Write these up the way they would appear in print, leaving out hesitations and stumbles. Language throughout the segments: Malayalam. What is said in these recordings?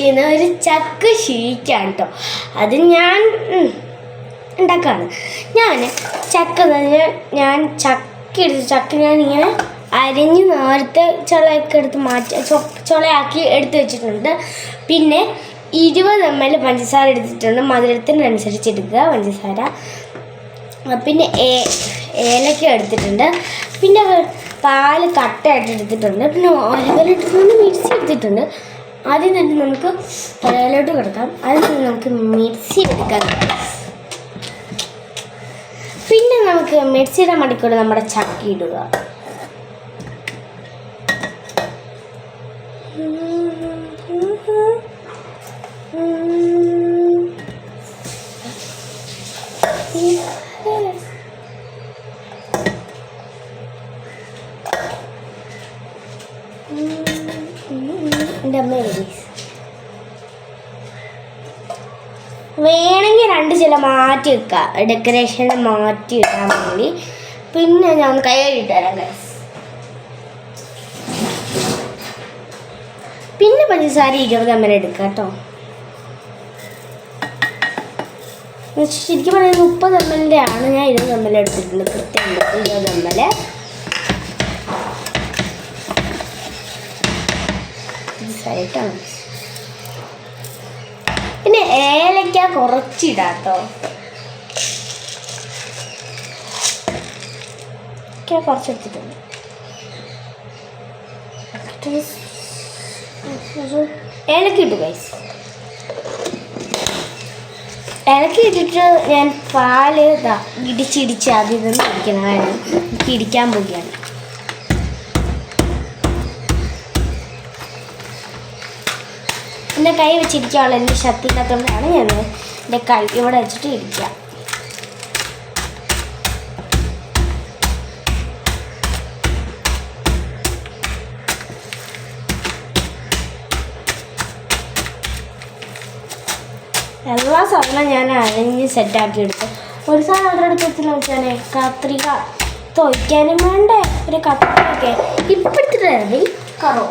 ചെയ്യുന്ന ഒരു ചക്ക ഷീക്കാണ് കേട്ടോ. അത് ഞാൻ ഉണ്ടാക്കാണ്. ഞാൻ ചക്ക ഞാനിങ്ങനെ അരിഞ്ഞ് നേരത്തെ ചുളയൊക്കെ എടുത്ത് ചുളയാക്കി എടുത്ത് വെച്ചിട്ടുണ്ട്. പിന്നെ 20 ml പഞ്ചസാര എടുത്തിട്ടുണ്ട്. മധുരത്തിനനുസരിച്ച് എടുക്കുക പഞ്ചസാര. പിന്നെ ഏലക്ക എടുത്തിട്ടുണ്ട്. പിന്നെ പാല് കട്ടയായിട്ട് എടുത്തിട്ടുണ്ട്. പിന്നെ ഓലയിലിട്ടിട്ടുണ്ട്. മിക്സി എടുത്തിട്ടുണ്ട്. ആദ്യം തന്നെ നമുക്ക് തലയിലോട്ട് കിടക്കാം. ആദ്യം തന്നെ നമുക്ക് മിക്സി എടുക്കാം. പിന്നെ നമുക്ക് മിക്സിയുടെ മടിക്കൂടെ നമ്മുടെ ചക്ക ഇടുക. വേണമെങ്കിൽ 2 ചില മാറ്റി വെക്കുക, ഡെക്കറേഷന് മാറ്റി വെക്കാൻ വേണ്ടി. പിന്നെ ഞാൻ കൈ കഴുകിയിട്ട് തരാം ഗൈസ്. പിന്നെ പഞ്ചസാര 20 ml എടുക്കുക കേട്ടോ. ശരിക്കും പറയുന്നത് 30 ml ആണ്. ഞാൻ 20 ml എടുത്തിട്ടുണ്ട്. കൃത്യം 20 ml. പഞ്ചസാരയിട്ടാണ്. പിന്നെ ഏലക്ക കുറച്ചിടാം കേട്ടോ. കുറച്ചെടുത്തിട്ടുണ്ട്. ഏലക്ക ഇട്ടു ഗൈസ്. ഏലക്ക ഇട്ടിട്ട് ഞാൻ പാല് ഇടിച്ചിടിച്ച് ആദ്യം നിന്ന് ഇടിക്കണം. എനിക്ക് ഇടിക്കാൻ പോവുകയാണ്. എൻ്റെ കൈ വെച്ചിരിക്കാനുള്ള എൻ്റെ ശക്തി ഇല്ലാത്തതുകൊണ്ടാണ് ഞാൻ എൻ്റെ കൈ ഇവിടെ വെച്ചിട്ട് ഇരിക്കുക. എല്ലാ സാധനവും ഞാൻ അരിഞ്ഞ് സെറ്റാക്കി എടുത്തു. ഒരു സാധനം അവിടെ എടുത്തില്ല വെച്ചാൽ കത്രിക തൊയ്ക്കാനും വേണ്ടേ ഒരു കത്രികയൊക്കെ ഇപ്പം എടുത്തിട്ടായിരുന്നു കറോ.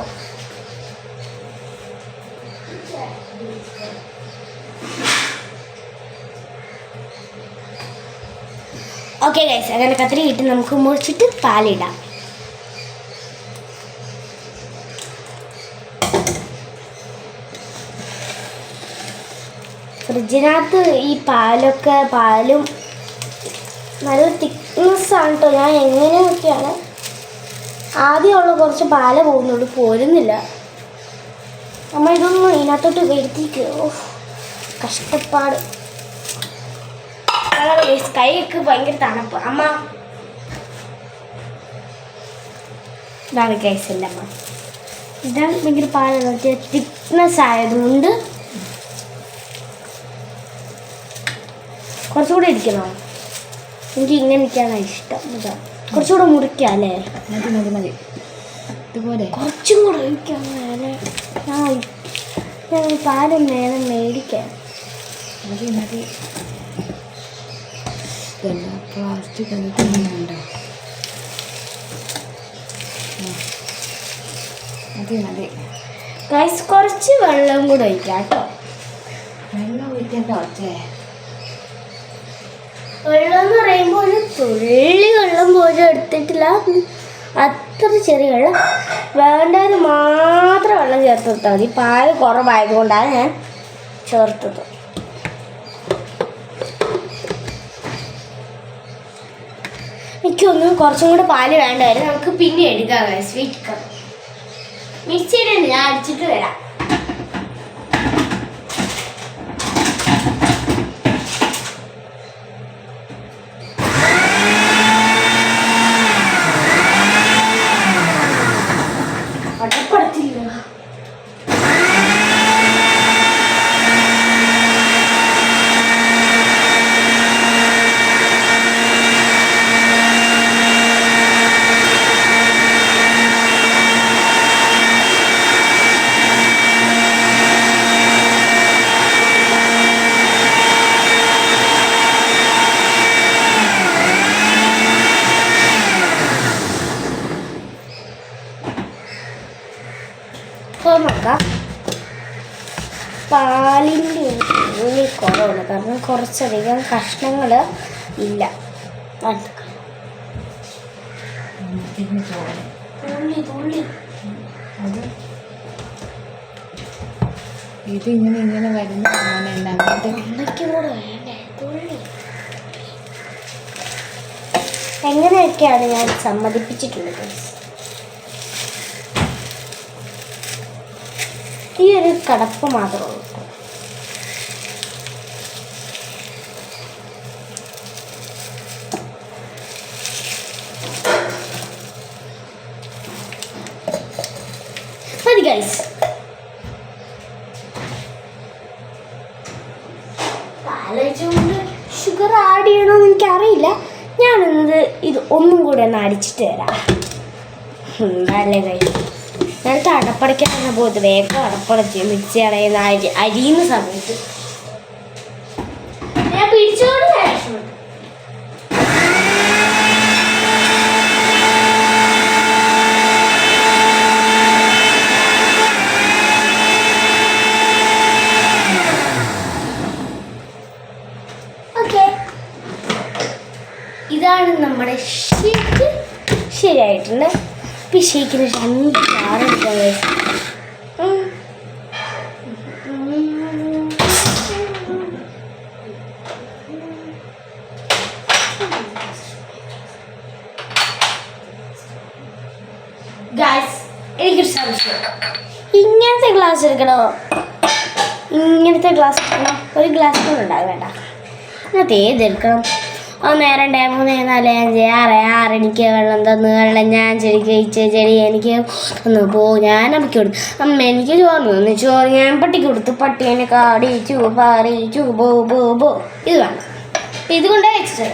ഓക്കെ ഗൈസ്, അങ്ങനെ കത്രിക ഇട്ട് നമുക്ക് മുറിച്ചിട്ട് പാലിടാം. ഫ്രിഡ്ജിനകത്ത് ഈ പാലും നല്ല തിക്നെസ്സാണ് കേട്ടോ. ഞാൻ എങ്ങനെയൊക്കെയാണ് ആദ്യമുള്ള കുറച്ച് പാല് പോകുന്നുള്ളൂ, പോരുന്നില്ല. നമ്മൾ ഇതൊന്നും ഇതിനകത്തോട്ട് വരുത്തിക്ക്. കഷ്ടപ്പാട്. കൈയൊക്കെ ഭയങ്കര തണുപ്പ്. അമ്മ ഇതാണ് ഗൈസ് എൻ്റെ അമ്മ. ഇതാണ് ഭയങ്കര പാലാണ്. തിക്നെസ് ആയതുകൊണ്ട് കുറച്ചുകൂടെ ഇരിക്കണോ? എനിക്ക് ഇങ്ങനെ ഇരിക്കാനാണ് ഇഷ്ടം. ഇതാ കുറച്ചുകൂടെ മുറിക്കാം അല്ലേ? മതി ഇതുപോലെ കുറച്ചും കൂടെ ഒഴിക്കാം. ഞാൻ പാലും വേണം മേടിക്കാൻ. മതി പ്ലാസ്റ്റിക് ഉണ്ടോ? മതി ഗൈസ്. കുറച്ച് വെള്ളം കൂടെ ഒഴിക്കാം കേട്ടോ. വെള്ളം ഒഴിക്കണ്ട. വെള്ളം എന്ന് പറയുമ്പോൾ ഒരു തുള്ളി വെള്ളം പോലും എടുത്തിട്ടില്ല. അത്ര ചെറിയ വെള്ളം. വേണ്ടവർ മാത്രം വെള്ളം ചേർത്ത് കൊടുത്താൽ മതി. പാല് കുറവായതുകൊണ്ടാണ് ഞാൻ ചേർത്തത്. എനിക്കൊന്നും കുറച്ചും കൂടെ പാല് വേണ്ടവരും നമുക്ക് പിന്നെ എടുക്കാം. സ്വീറ്റ് മിക്സിയിലുണ്ട്, ഞാൻ അടിച്ചിട്ട് വരാം. നോക്കാം. പാലിൻ്റെ ഉള്ളി കുറവുണ്ട്, കാരണം കുറച്ചധികം കഷ്ണങ്ങൾ ഇല്ല. ഇത് ഇങ്ങനെ വരുന്ന എങ്ങനെയൊക്കെയാണ് ഞാൻ സമ്മതിപ്പിച്ചിട്ടുള്ളത്. ഈ ഒരു കടപ്പ് മാത്രമേ ഉള്ളൂ. മതി ഗൈസ്. ആലോചിച്ചുകൊണ്ട് ഷുഗർ ആഡ് ചെയ്യണമെന്ന് എനിക്കറിയില്ല. ഞാനൊന്നത് ഇത് ഒന്നും കൂടെ ഒന്ന് അടിച്ചിട്ട് തരാം. അല്ലേ ഗൈസ്, നേരത്തെ അടപ്പടയ്ക്കാൻ തന്നെ പോയത് വേഗം അടപ്പടച്ച് മിക്സി അടയുന്ന അരിയുന്ന സമയത്ത് ഞാൻ പിടിച്ചോണ്ട് രക്ഷപ്പെട്ടു. ഇതാണ് നമ്മുടെ ഷേക്ക്. ശരിയായിട്ടുണ്ട്. ഇപ്പം ഷേക്കിന് 2 ചാറ് എടുക്കാൻ. ഗൈസ്, എനിക്കൊരു സംശയം. ഇങ്ങനത്തെ ഗ്ലാസ് എടുക്കണോ? ഇങ്ങനത്തെ ഗ്ലാസ് എടുക്കണം. ഒരു ഗ്ലാസ് കൂടെ ഉണ്ടാകും. വേണ്ട, അതിനകത്ത് ഏതെടുക്കണം? 1 2 3 4 5 6 6 എനിക്ക് വെള്ളം തന്നു. വെള്ളം ഞാൻ ചെടിക്ക് കഴിച്ച് ചെടി എനിക്ക് തന്നു പോ. ഞാൻ അമ്മയ്ക്ക് കൊടുത്തു. അമ്മ എനിക്ക് ചോറ് തന്നു. ചോറ് ഞാൻ പട്ടിക്ക് കൊടുത്തു. പട്ടി എന്നെ കാടിച്ചു പാറിച്ചു ബോ ബോ ബോ. ഇത് വേണം. ഇതുകൊണ്ടേ വെച്ചിട്ട്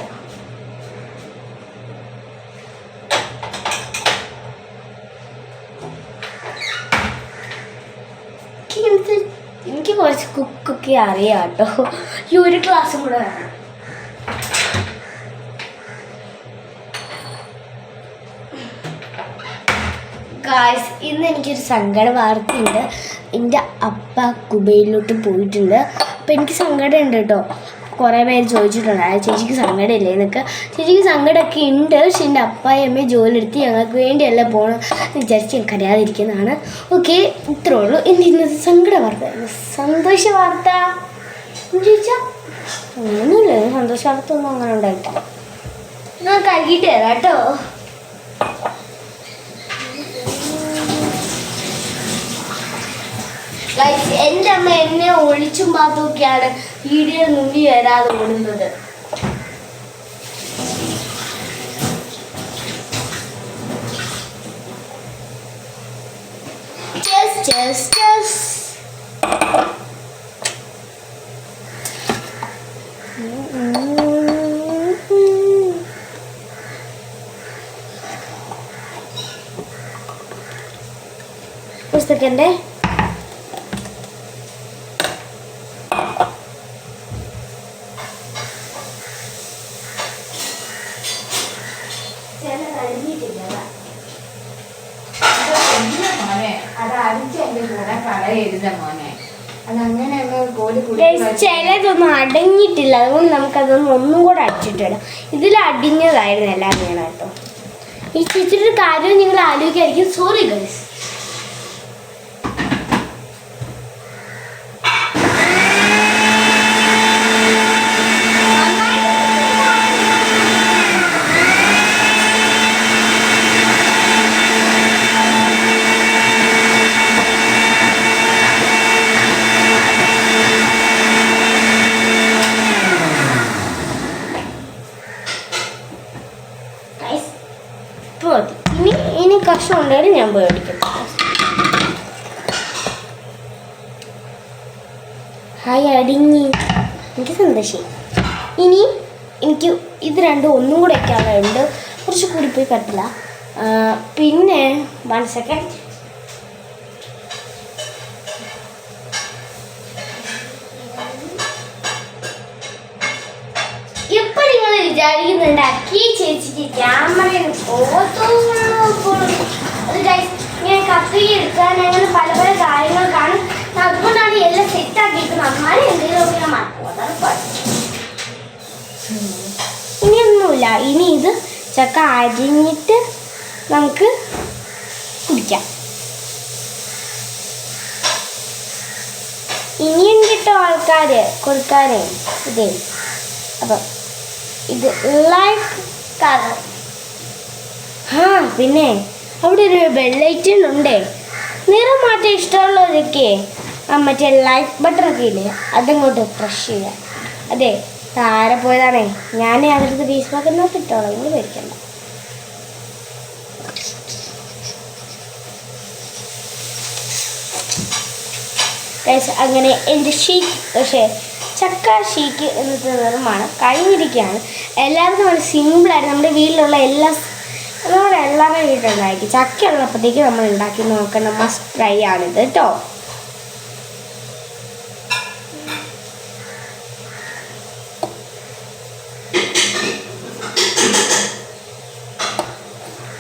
എനിക്ക് കുറച്ച് കുക്കൊക്കെ അറിയാം കേട്ടോ. ഈ ഒരു ക്ലാസ്സും കൂടെ വേണം. ഗായ്സ്, ഇന്ന് എനിക്കൊരു സങ്കട വാർത്തയുണ്ട്. എൻ്റെ അപ്പ കുബൈയിലോട്ട് പോയിട്ടുണ്ട്. അപ്പം എനിക്ക് സങ്കടം ഉണ്ട് കേട്ടോ. കുറേ പേര് ചോദിച്ചിട്ടുണ്ട് ചേച്ചിക്ക് സങ്കടമില്ലേ എന്നൊക്കെ. ചേച്ചിക്ക് സങ്കടമൊക്കെ ഉണ്ട്. പക്ഷെ എൻ്റെ അപ്പായും അമ്മയും ജോലി എടുത്ത് ഞങ്ങൾക്ക് വേണ്ടിയല്ല പോകണം എന്ന് വിചാരിച്ച് എനിക്ക് അറിയാതിരിക്കുന്നതാണ്. ഓക്കെ, ഇത്രേ ഉള്ളൂ എൻ്റെ ഇന്നത്തെ സങ്കട വാർത്ത. സന്തോഷ വാർത്ത ചോദിച്ചാൽ ഒന്നുമില്ല. സന്തോഷ വാർത്ത ഒന്നും അങ്ങനെ ഉണ്ടായിട്ടില്ല. ഞാൻ കഴുകിയിട്ട് തരാം കേട്ടോ. എൻ്റെ അമ്മ എന്നെ ഒളിച്ചും പാത്തൊക്കെയാണ് വീഡിയോ മുന്നിൽ വരാതെ ഓടുന്നത്. പുസ്തകൻ്റെ ചിലതൊന്നും അടങ്ങിയിട്ടില്ല. അതുകൊണ്ട് നമുക്കതൊന്നും ഒന്നും കൂടെ അടിച്ചിട്ടില്ല. ഇതിൽ അടിഞ്ഞതായിരുന്നു എല്ലാം വേണം കേട്ടോ. ഈ ചേച്ചിയുടെ കാര്യം നിങ്ങൾ ആലോചിക്കായിരിക്കും. Sorry guys. ഇനി കഷ്ണം ഉണ്ടെങ്കിൽ ഞാൻ പോയി അടിക്കും. ഹായ്, അടിഞ്ഞി. എനിക്ക് സന്തോഷം. ഇനി എനിക്ക് ഇത് രണ്ടും ഒന്നും കൂടെ വയ്ക്കാനുണ്ട്. കുറച്ച് കൂടി പോയി പറ്റില്ല. പിന്നെ 1 സെക്കൻഡ്. ഇപ്പൊ നിങ്ങൾ വിചാരിക്കുന്നുണ്ടാക്കി ചേച്ചിക്ക് ക്യാമറയിൽ ഞാൻ കത്തി എടുക്കാൻ അങ്ങനെ പല പല കാര്യങ്ങൾ കാണും. അതുകൊണ്ടാണ് എല്ലാം സെറ്റാക്കി ഇനി ഇത് ചക്ക അരിഞ്ഞിട്ട് നമുക്ക് കുടിക്കാം. ഇനിയും കിട്ടും ആൾക്കാർ കൊടുക്കാനേ ഇതേ. അപ്പം ഇത് ലൈക്ക് കാരണം പിന്നെ അവിടെ ഒരു വെള്ളൈറ്റുണ്ടേ. നിറം മാറ്റം ഇഷ്ടമുള്ളവരൊക്കെ മറ്റേ ലൈക്ക് ബട്ടറൊക്കെ ഇല്ലേ, അതങ്ങോട്ട് പ്രഷ് ചെയ്യാം. അതെ, താരെ പോയതാണേ. ഞാൻ അതിനകത്ത് ഫേസ് പാക്കിനകത്ത് ഇട്ടോളാം, നിങ്ങൾ പേടിക്കണ്ട. അങ്ങനെ എൻ്റെ ഷീക്ക്, പക്ഷേ ചക്ക ഷീക്ക് എന്നത്തെ നിറമാണ് കഴിഞ്ഞിരിക്കുകയാണ്. എല്ലാവർക്കും വളരെ സിമ്പിളായിട്ട് നമ്മുടെ വീട്ടിലുള്ള എല്ലാവരുടെ വീട്ടിലുണ്ടായിരിക്കും. ചക്ക ഉള്ളപ്പോഴത്തേക്ക് നമ്മൾ ഉണ്ടാക്കി നോക്കണം. മസ്റ്റ് ട്രൈ ആണിത് കേട്ടോ.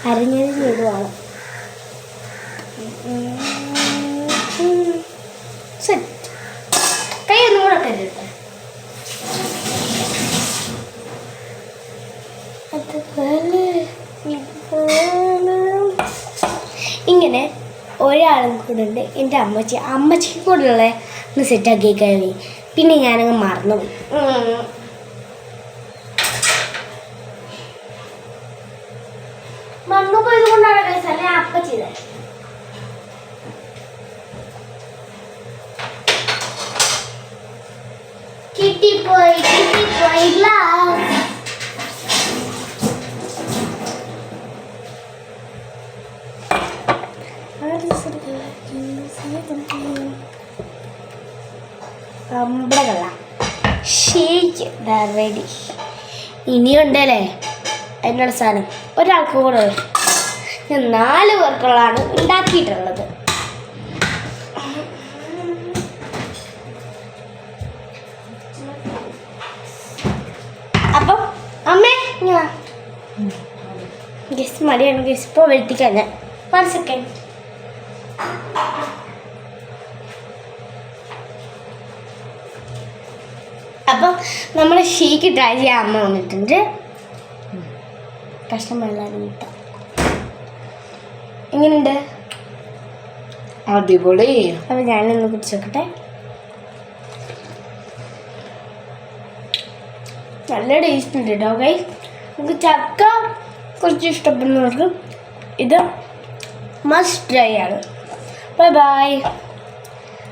അരിഞ്ഞിടുവാണ്. സെറ്റ്. കൈ ഒന്നും കൂടെ തരുന്നത്. ഇങ്ങനെ ഒരാളും കൂടെ ഉണ്ട്. എൻ്റെ അമ്മച്ചിക്ക് കൂടെയുള്ള ഒന്ന് സെറ്റാക്കി കഴിയും. പിന്നെ ഞാനങ്ങ് മറന്നുപോയി. മറന്നുപോയത് കൊണ്ടാണ് അല്ലെ അപ്പച്ചി ചെയ്തത്. കിട്ടിപ്പോയി ഗ്ലാസ്. അമ്പള ഷേക്ക് റെഡി. ഇനിയുണ്ടല്ലേ അതിനുള്ള സാധനം. ഒരാൾക്ക് കൂടെ ഞാൻ 4 പേർക്കുള്ളതാണ് ഉണ്ടാക്കിയിട്ടുള്ളത്. അപ്പം അമ്മേ ഗസ് മടിയാണ്. ഗസ് ഇപ്പോൾ വരുത്തിക്കാൻ ഞാൻ 1 സെക്കൻഡ്. അപ്പം നമ്മൾ ഷേക്ക് ട്രൈ ചെയ്യാൻ അമ്മ വന്നിട്ടുണ്ട്. കഷ്ണം വെള്ളാനും കിട്ടാം. എങ്ങനെയുണ്ട്? അടിപൊളി. അപ്പം ഞാനൊന്ന് കുടിച്ച് നോക്കട്ടെ. നല്ല ടേസ്റ്റ് ഉണ്ട് കേട്ടോ ഗൈസ്. നമുക്ക് ചക്ക കുറച്ച് ഇഷ്ടപ്പെടുന്നവർക്ക് ഇത് മസ്റ്റ് ട്രൈ ആണ്. Bye bye.